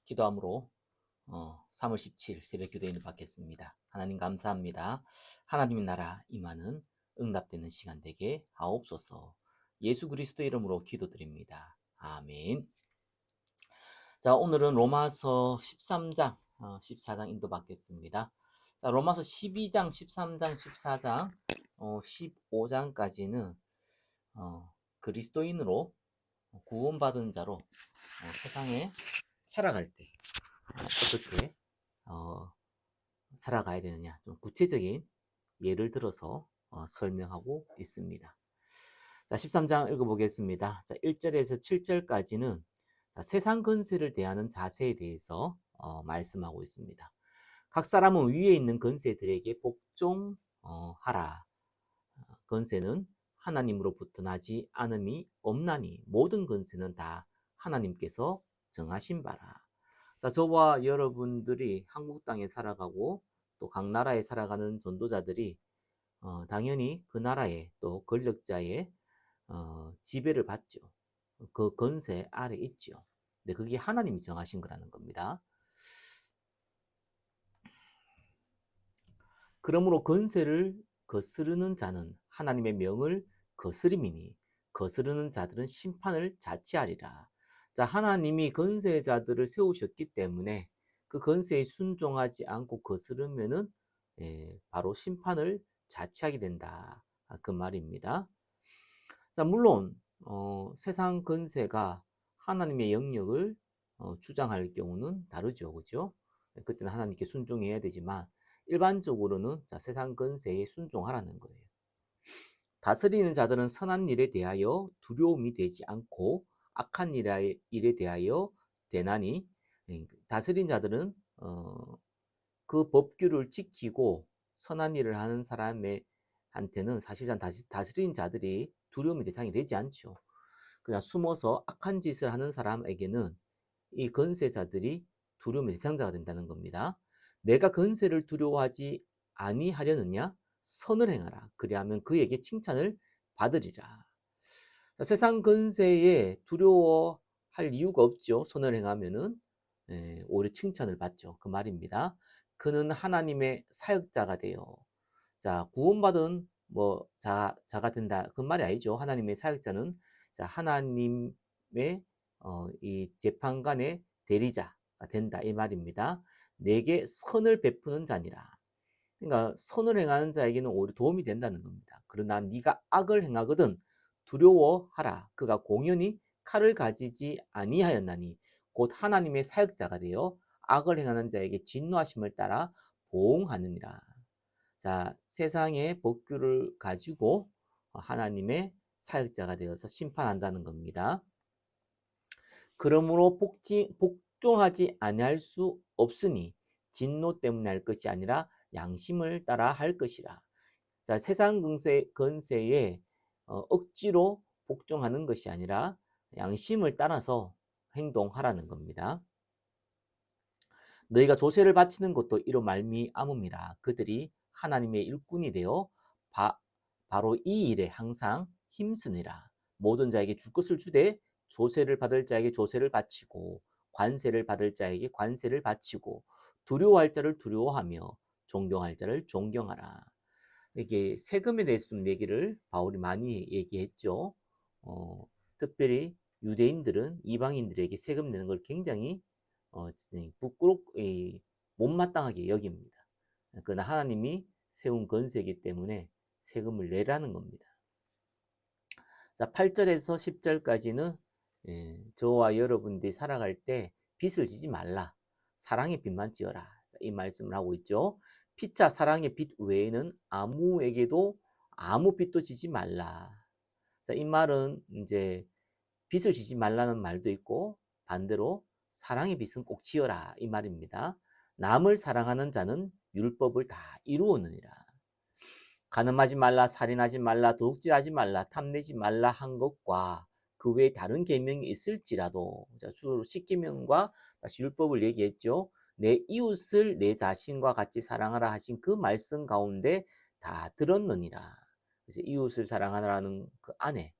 기도함으로 3월 17일 새벽 기도회를 받겠습니다. 하나님 감사합니다. 하나님의 나라 임하는 응답되는 시간 되게 하옵소서. 예수 그리스도 이름으로 기도드립니다. 아멘. 자, 오늘은 로마서 13장, 14장 인도 받겠습니다. 자, 로마서 12장, 13장, 14장, 15장까지는 그리스도인으로 구원받은 자로 세상에 살아갈 때 어떻게 살아가야 되느냐, 좀 구체적인 예를 들어서 설명하고 있습니다. 자, 13장 읽어보겠습니다. 자, 1절에서 7절까지는 세상 권세를 대하는 자세에 대해서 말씀하고 있습니다. 각 사람은 위에 있는 권세들에게 복종하라. 권세는 하나님으로부터 나지 않음이 없나니 모든 권세는 다 하나님께서 정하신 바라. 자, 저와 여러분들이 한국 땅에 살아가고 또 각 나라에 살아가는 전도자들이 당연히 그 나라의 또 권력자의 지배를 받죠. 그 권세 아래 있죠. 근데 그게 하나님이 정하신 거라는 겁니다. 그러므로 권세를 거스르는 자는 하나님의 명을 거스림이니 거스르는 자들은 심판을 자취하리라. 자, 하나님이 권세자들을 세우셨기 때문에 그 권세에 순종하지 않고 거스르면은 바로 심판을 자취하게 된다. 그 말입니다. 자, 물론 세상 권세가 하나님의 영역을 주장할 경우는 다르죠, 그죠? 그때는 하나님께 순종해야 되지만 일반적으로는 자, 세상 권세에 순종하라는 거예요. 다스리는 자들은 선한 일에 대하여 두려움이 되지 않고 악한 일에 대하여 대나니 다스린 자들은 그 법규를 지키고 선한 일을 하는 사람한테는 사실상 다스린 자들이 두려움의 대상이 되지 않죠. 그냥 숨어서 악한 짓을 하는 사람에게는 이 권세자들이 두려움의 대상자가 된다는 겁니다. 내가 권세를 두려워하지 아니하려느냐? 선을 행하라. 그리하면 그에게 칭찬을 받으리라. 세상 권세에 두려워할 이유가 없죠. 선을 행하면은 오히려 칭찬을 받죠. 그 말입니다. 그는 하나님의 사역자가 되어 자, 구원받은 자가 된다. 그 말이 아니죠. 하나님의 사역자는 자, 하나님의 이 재판관의 대리자가 된다. 이 말입니다. 내게 선을 베푸는 자니라. 그러니까 선을 행하는 자에게는 오히려 도움이 된다는 겁니다. 그러나 네가 악을 행하거든 두려워하라. 그가 공연히 칼을 가지지 아니하였나니 곧 하나님의 사역자가 되어 악을 행하는 자에게 진노하심을 따라 보응하느니라. 자, 세상의 법규를 가지고 하나님의 사역자가 되어서 심판한다는 겁니다. 그러므로 복종하지 아니할 수 없으니 진노 때문에 할 것이 아니라 양심을 따라 할 것이라. 자, 세상 권세에 억지로 복종하는 것이 아니라 양심을 따라서 행동하라는 겁니다. 너희가 조세를 바치는 것도 이로 말미암음이라. 그들이 하나님의 일꾼이 되어 바로 이 일에 항상 힘쓰니라. 모든 자에게 줄 것을 주되 조세를 받을 자에게 조세를 바치고 관세를 받을 자에게 관세를 바치고 두려워할 자를 두려워하며 존경할 자를 존경하라. 이게 세금에 대해서 좀 얘기를 바울이 많이 얘기했죠. 특별히 유대인들은 이방인들에게 세금 내는 걸 굉장히 못마땅하게 여깁니다. 그러나 하나님이 세운 건세이기 때문에 세금을 내라는 겁니다. 자, 8절에서 10절까지는 저와 여러분들이 살아갈 때 빚을 지지 말라. 사랑의 빚만 지어라. 자, 이 말씀을 하고 있죠. 피차 사랑의 빚 외에는 아무에게도 아무 빚도 지지 말라. 자, 이 말은 이제 빚을 지지 말라는 말도 있고 반대로 사랑의 빚은 꼭 지어라 이 말입니다. 남을 사랑하는 자는 율법을 다 이루었느니라. 간음하지 말라, 살인하지 말라, 도둑질하지 말라, 탐내지 말라 한 것과 그 외에 다른 계명이 있을지라도 자, 주로 10계명과 다시 율법을 얘기했죠. 내 이웃을 내 자신과 같이 사랑하라 하신 그 말씀 가운데 다 들었느니라. 그래서 이웃을 사랑하라는 그 안에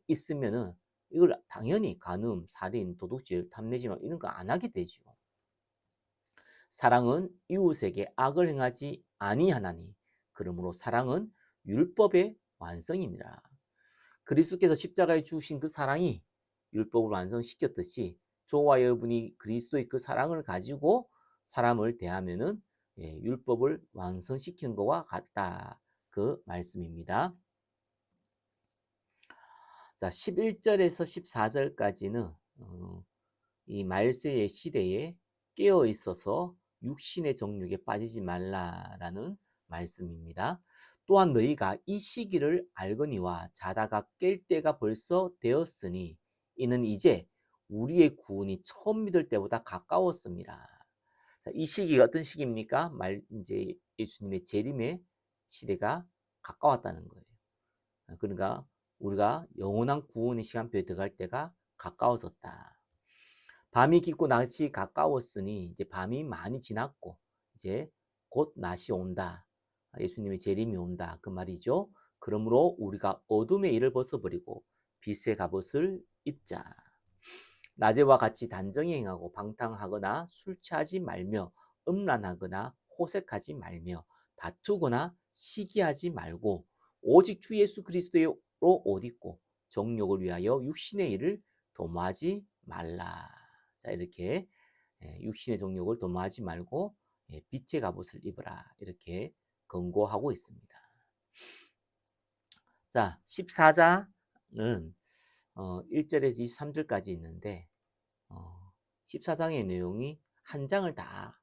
있으면은 이걸 당연히 간음, 살인, 도둑질, 탐내지만 이런 거 안 하게 되죠. 사랑은 이웃에게 악을 행하지 아니하나니 그러므로 사랑은 율법의 완성이니라. 그리스도께서 십자가에 주신 그 사랑이 율법을 완성시켰듯이 저와 여러분이 그리스도의 그 사랑을 가지고 사람을 대하면은 율법을 완성시킨 것과 같다. 그 말씀입니다. 자, 11절에서 14절까지는 이 말세의 시대에 깨어 있어서 육신의 정욕에 빠지지 말라라는 말씀입니다. 또한 너희가 이 시기를 알거니와 자다가 깰 때가 벌써 되었으니 이는 이제 우리의 구원이 처음 믿을 때보다 가까웠습니다. 자, 이 시기가 어떤 시기입니까? 이제 예수님의 재림의 시대가 가까웠다는 거예요. 그러니까 우리가 영원한 구원의 시간표에 들어갈 때가 가까워졌다. 밤이 깊고 낮이 가까웠으니 이제 밤이 많이 지났고 이제 곧 낮이 온다. 예수님의 재림이 온다. 그 말이죠. 그러므로 우리가 어둠의 일을 벗어버리고 빛의 갑옷을 입자. 낮에와 같이 단정히 행하고 방탕하거나 술 취하지 말며 음란하거나 호색하지 말며 다투거나 시기하지 말고 오직 주 예수 그리스도로 옷 입고 정욕을 위하여 육신의 일을 도모하지 말라. 자, 이렇게 육신의 정욕을 도모하지 말고 빛의 갑옷을 입으라. 이렇게 권고하고 있습니다. 자, 14장은 1절에서 23절까지 있는데 14장의 내용이 한 장을 다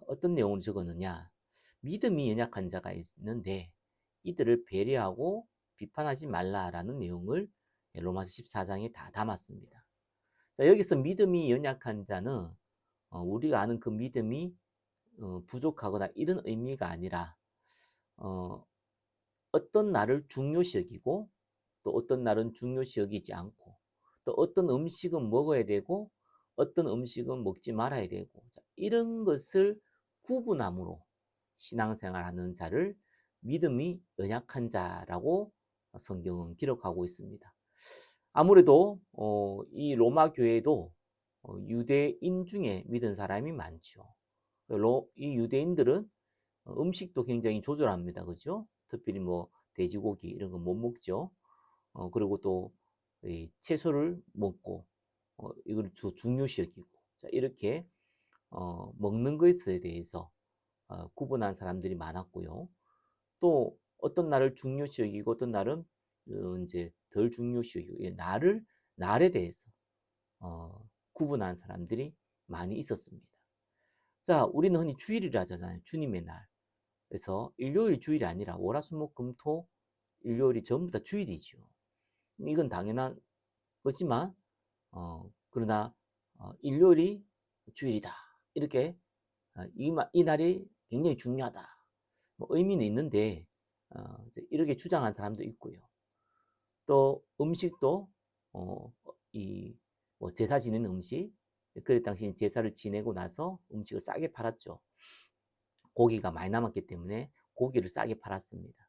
어떤 내용을 적었느냐. 믿음이 연약한 자가 있는데 이들을 배려하고 비판하지 말라라는 내용을 로마서 14장에 다 담았습니다. 자, 여기서 믿음이 연약한 자는 우리가 아는 그 믿음이 부족하거나 이런 의미가 아니라 어떤 날을 중요시 여기고 또 어떤 날은 중요시 여기지 않고 또 어떤 음식은 먹어야 되고 어떤 음식은 먹지 말아야 되고 이런 것을 구분함으로 신앙생활하는 자를 믿음이 연약한 자라고 성경은 기록하고 있습니다. 아무래도 이 로마 교회도 유대인 중에 믿은 사람이 많죠. 이 유대인들은 음식도 굉장히 조절합니다. 그죠? 특별히 뭐 돼지고기 이런 거 못 먹죠. 그리고 또 채소를 먹고 이걸 중요시 여기고 자, 이렇게 먹는 것에 대해서 구분한 사람들이 많았고요. 또 어떤 날을 중요시 여기고 어떤 날은 이제 덜 중요시 여기고 날에 대해서 구분한 사람들이 많이 있었습니다. 자, 우리는 흔히 주일이라 하잖아요. 주님의 날. 그래서 일요일이 주일이 아니라 월화수목금토 일요일이 전부 다 주일이죠. 이건 당연한 거지만 그러나 일요일이 주일이다. 이렇게 이 날이 굉장히 중요하다. 뭐 의미는 있는데 이렇게 주장한 사람도 있고요. 또 음식도 뭐 제사 지내는 음식 그때 당시 제사를 지내고 나서 음식을 싸게 팔았죠. 고기가 많이 남았기 때문에 고기를 싸게 팔았습니다.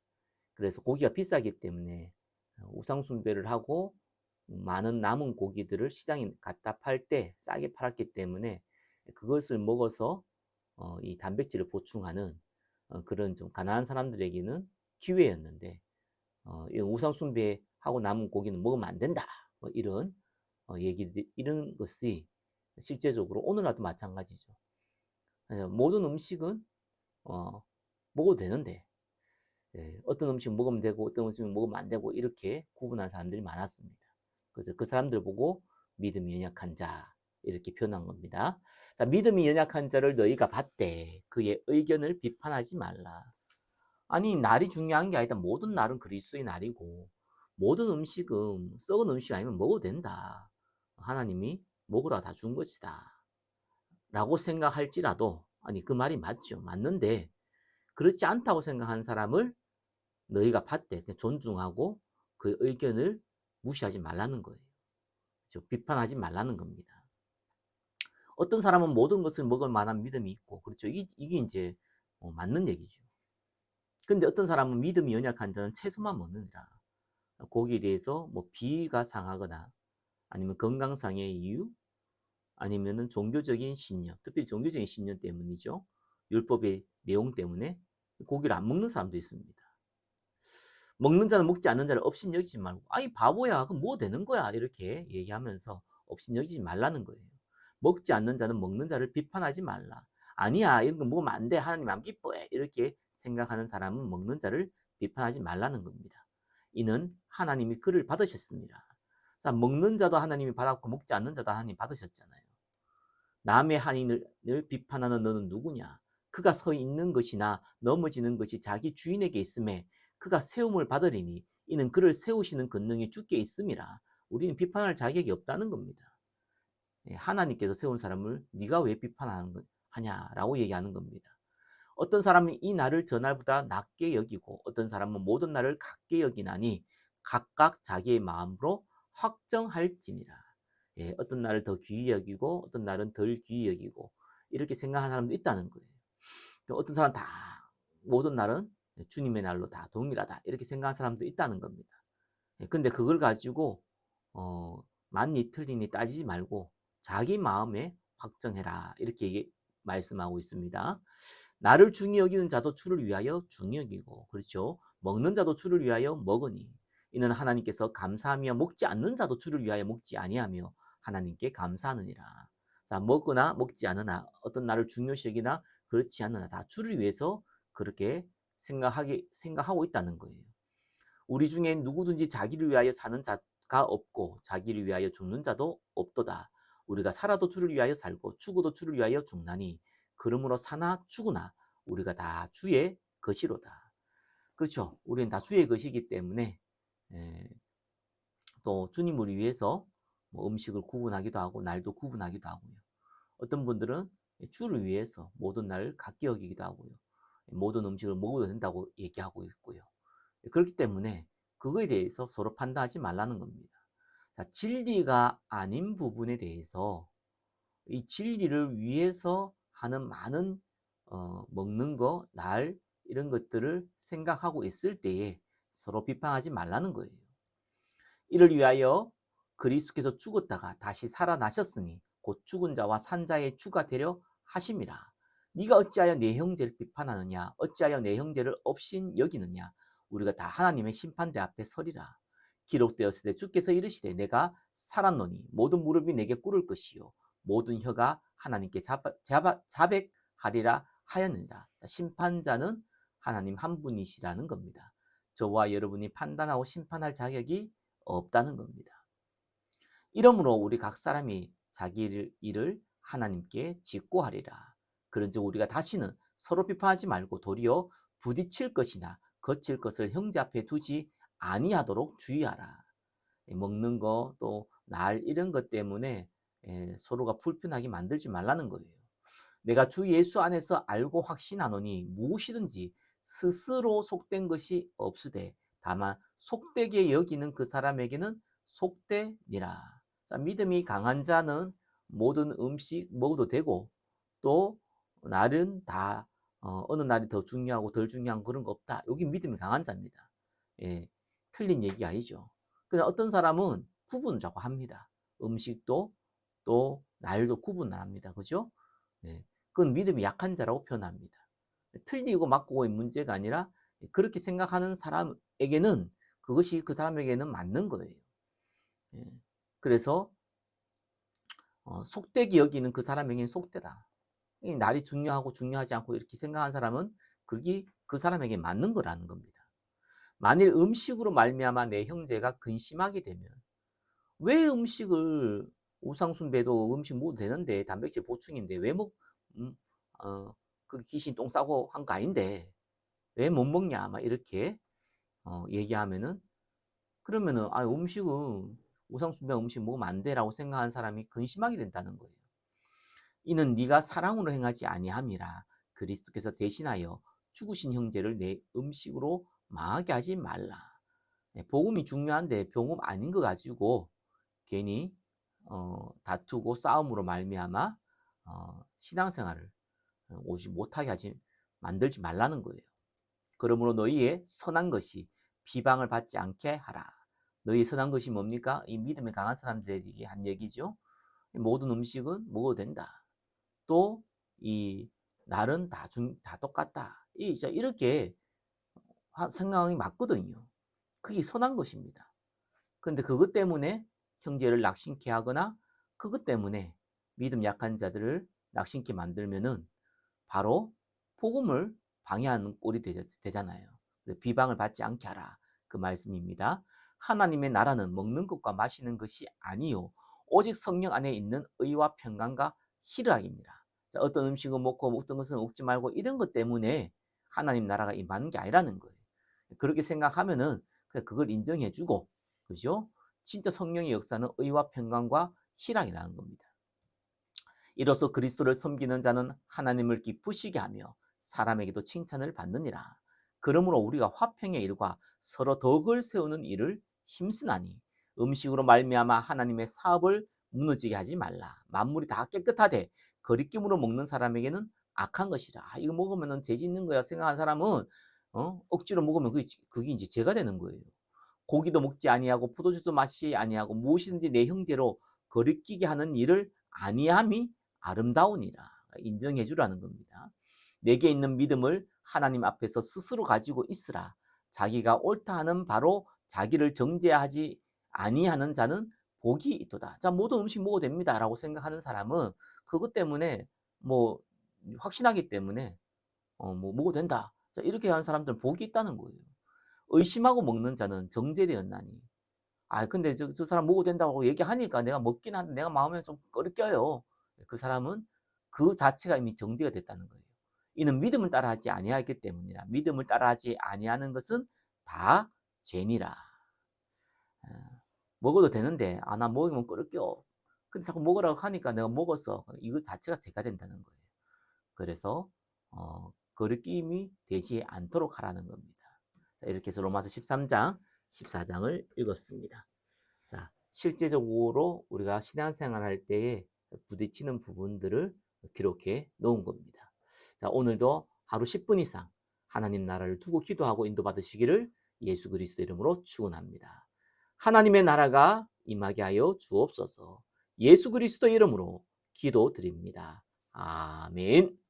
그래서 고기가 비싸기 때문에 우상숭배를 하고 많은 남은 고기들을 시장에 갖다 팔 때 싸게 팔았기 때문에 그것을 먹어서 이 단백질을 보충하는 그런 좀 가난한 사람들에게는 기회였는데 이 우상숭배하고 남은 고기는 먹으면 안 된다. 뭐 이런 얘기들 이런 것이 실제적으로 오늘날도 마찬가지죠. 모든 음식은 먹어도 되는데 어떤 음식 먹으면 되고 어떤 음식 먹으면 안 되고 이렇게 구분한 사람들이 많았습니다. 그래서 그 사람들 보고 믿음이 연약한 자 이렇게 표현한 겁니다. 자, 믿음이 연약한 자를 너희가 봤대 그의 의견을 비판하지 말라. 아니 날이 중요한 게 아니다. 모든 날은 그리스도의 날이고 모든 음식은 썩은 음식 아니면 먹어도 된다. 하나님이 먹으라 다 준 것이다. 라고 생각할지라도 아니 그 말이 맞죠. 맞는데 그렇지 않다고 생각하는 사람을 너희가 봤대. 존중하고 그 의견을 무시하지 말라는 거예요. 그렇죠? 비판하지 말라는 겁니다. 어떤 사람은 모든 것을 먹을 만한 믿음이 있고, 그렇죠? 이게 이제 맞는 얘기죠. 근데 어떤 사람은 믿음이 연약한 자는 채소만 먹느니라. 고기에 대해서 뭐 비위가 상하거나 아니면 건강상의 이유, 아니면은 종교적인 신념, 특별히 종교적인 신념 때문이죠. 율법의 내용 때문에 고기를 안 먹는 사람도 있습니다. 먹는 자는 먹지 않는 자를 업신 여기지 말고, 아이 바보야, 그럼 뭐 되는 거야, 이렇게 얘기하면서 업신 여기지 말라는 거예요. 먹지 않는 자는 먹는 자를 비판하지 말라. 아니야, 이런 거 먹으면 안 돼, 하나님 안 기뻐해, 이렇게 생각하는 사람은 먹는 자를 비판하지 말라는 겁니다. 이는 하나님이 그를 받으셨습니다. 자, 먹는 자도 하나님이 받았고 먹지 않는 자도 하나님이 받으셨잖아요. 남의 한인을 비판하는 너는 누구냐? 그가 서 있는 것이나 넘어지는 것이 자기 주인에게 있음에 그가 세움을 받으리니 이는 그를 세우시는 권능이 주께 있음이라. 우리는 비판할 자격이 없다는 겁니다. 하나님께서 세운 사람을 네가 왜 비판하냐라고 얘기하는 겁니다. 어떤 사람은 이 날을 저 날보다 낮게 여기고 어떤 사람은 모든 날을 같게 여기나니 각각 자기의 마음으로 확정할지니라. 어떤 날을 더 귀히 여기고 어떤 날은 덜 귀히 여기고 이렇게 생각하는 사람도 있다는 거예요. 어떤 사람은 다 모든 날은 주님의 날로 다 동일하다 이렇게 생각하는 사람도 있다는 겁니다. 근데 그걸 가지고 맞니 틀리니 따지지 말고 자기 마음에 확정해라 이렇게 말씀하고 있습니다. 나를 중히 여기는 자도 주를 위하여 중히 여기고, 그렇죠? 먹는 자도 주를 위하여 먹으니 이는 하나님께서 감사하며 먹지 않는 자도 주를 위하여 먹지 아니하며 하나님께 감사하느니라. 자, 먹으나 먹지 않으나 어떤 나를 중요시 여기나 그렇지 않으나 다 주를 위해서 그렇게 생각하고 있다는 거예요. 우리 중에 누구든지 자기를 위하여 사는 자가 없고 자기를 위하여 죽는 자도 없도다. 우리가 살아도 주를 위하여 살고 죽어도 주를 위하여 죽나니 그러므로 사나 죽으나 우리가 다 주의 것이로다. 그렇죠. 우리는 다 주의 것이기 때문에 또 주님을 위해서 뭐 음식을 구분하기도 하고 날도 구분하기도 하고요. 어떤 분들은 주를 위해서 모든 날을 갖게 여기기도 하고요. 모든 음식을 먹어도 된다고 얘기하고 있고요. 그렇기 때문에 그거에 대해서 서로 판단하지 말라는 겁니다. 자, 진리가 아닌 부분에 대해서 이 진리를 위해서 하는 많은 먹는 거, 날 이런 것들을 생각하고 있을 때에 서로 비판하지 말라는 거예요. 이를 위하여 그리스도께서 죽었다가 다시 살아나셨으니 곧 죽은 자와 산 자의 주가 되려 하심이라. 네가 어찌하여 내 형제를 비판하느냐? 어찌하여 내 형제를 업신 여기느냐? 우리가 다 하나님의 심판대 앞에 서리라. 기록되었을 때 주께서 이르시되 내가 살았노니 모든 무릎이 내게 꿇을 것이요 모든 혀가 하나님께 자백하리라 하였느니라. 심판자는 하나님 한 분이시라는 겁니다. 저와 여러분이 판단하고 심판할 자격이 없다는 겁니다. 이러므로 우리 각 사람이 자기 일을 하나님께 직고하리라. 그런즉 우리가 다시는 서로 비판하지 말고 도리어 부딪힐 것이나 거칠 것을 형제 앞에 두지 아니하도록 주의하라. 먹는 거 또 날 이런 것 때문에 서로가 불편하게 만들지 말라는 거예요. 내가 주 예수 안에서 알고 확신하노니 무엇이든지 스스로 속된 것이 없으되 다만 속되게 여기는 그 사람에게는 속되니라. 자, 믿음이 강한 자는 모든 음식 먹어도 되고 또 날은 다 어느 날이 더 중요하고 덜 중요한 그런 거 없다. 여기 믿음이 강한 자입니다. 예, 틀린 얘기 아니죠. 근데 어떤 사람은 구분을 자꾸 합니다. 음식도 또 날도 구분을 합니다. 그죠? 예, 그건 믿음이 약한 자라고 표현합니다. 틀리고 맞고의 문제가 아니라 그렇게 생각하는 사람에게는 그것이 그 사람에게는 맞는 거예요. 예, 그래서 속되게 여기는 그 사람에게는 속되다. 이 날이 중요하고 중요하지 않고 이렇게 생각하는 사람은 그게 그 사람에게 맞는 거라는 겁니다. 만일 음식으로 말미암아 내 형제가 근심하게 되면 왜 음식을 우상숭배도 음식 먹어도 되는데 단백질 보충인데 왜 음, 그 귀신 똥 싸고 한 거 아닌데 왜 못 먹냐 막 이렇게 얘기하면은 그러면은 음식은 우상숭배 음식 먹으면 안 돼라고 생각하는 사람이 근심하게 된다는 거예요. 이는 네가 사랑으로 행하지 아니함이라. 그리스도께서 대신하여 죽으신 형제를 내 음식으로 망하게 하지 말라. 복음이 중요한데 복음 아닌 거 가지고 괜히 다투고 싸움으로 말미암아 신앙생활을 오지 못하게 만들지 말라는 거예요. 그러므로 너희의 선한 것이 비방을 받지 않게 하라. 너희 선한 것이 뭡니까? 이 믿음이 강한 사람들에게 한 얘기죠. 모든 음식은 먹어도 된다. 또 이 날은 다 똑같다. 이렇게 생각이 맞거든요. 그게 선한 것입니다. 그런데 그것 때문에 형제를 낙심케 하거나 그것 때문에 믿음 약한 자들을 낙심케 만들면은 바로 복음을 방해하는 꼴이 되잖아요. 비방을 받지 않게 하라. 그 말씀입니다. 하나님의 나라는 먹는 것과 마시는 것이 아니요 오직 성령 안에 있는 의와 평강과 희락입니다. 자, 어떤 음식은 먹고 어떤 것은 먹지 말고 이런 것 때문에 하나님 나라가 임하는 게 아니라는 거예요. 그렇게 생각하면은 그냥 그걸 인정해주고, 그죠? 진짜 성령의 역사는 의와 평강과 희락이라는 겁니다. 이로써 그리스도를 섬기는 자는 하나님을 기쁘시게 하며 사람에게도 칭찬을 받느니라. 그러므로 우리가 화평의 일과 서로 덕을 세우는 일을 힘쓰나니 음식으로 말미암아 하나님의 사업을 무너지게 하지 말라. 만물이 다 깨끗하되 거리낌으로 먹는 사람에게는 악한 것이라. 이거 먹으면 죄 짓는 거야 생각한 사람은 억지로 먹으면 그게 이제 죄가 되는 거예요. 고기도 먹지 아니하고 포도주도 마시지 아니하고 무엇이든지 내 형제로 거리끼게 하는 일을 아니함이 아름다우니라. 인정해 주라는 겁니다. 내게 있는 믿음을 하나님 앞에서 스스로 가지고 있으라. 자기가 옳다 하는 바로 자기를 정죄하지 아니하는 자는 복이 있도다. 자, 모든 음식 먹어도 됩니다라고 생각하는 사람은 그것 때문에 뭐 확신하기 때문에 뭐 먹어도 된다. 자, 이렇게 하는 사람들은 복이 있다는 거예요. 의심하고 먹는 자는 정죄되었나니. 근데 저 사람 먹어도 된다고 얘기하니까 내가 먹긴 하는데 내가 마음에 좀 꺼려껴요. 그 사람은 그 자체가 이미 정죄가 됐다는 거예요. 이는 믿음을 따라하지 아니하기 때문이라. 믿음을 따라하지 아니하는 것은 다 죄니라. 먹어도 되는데 나 먹으면 꺼려껴. 근데 자꾸 먹으라고 하니까 내가 먹었어. 이거 자체가 죄가 된다는 거예요. 그래서 거리낌이 되지 않도록 하라는 겁니다. 자, 이렇게 해서 로마서 13장, 14장을 읽었습니다. 자, 실제적으로 우리가 신앙생활 할 때에 부딪히는 부분들을 기록해 놓은 겁니다. 자, 오늘도 하루 10분 이상 하나님 나라를 두고 기도하고 인도받으시기를 예수 그리스도 이름으로 축원합니다. 하나님의 나라가 임하게 하여 주옵소서. 예수 그리스도 이름으로 기도드립니다. 아멘.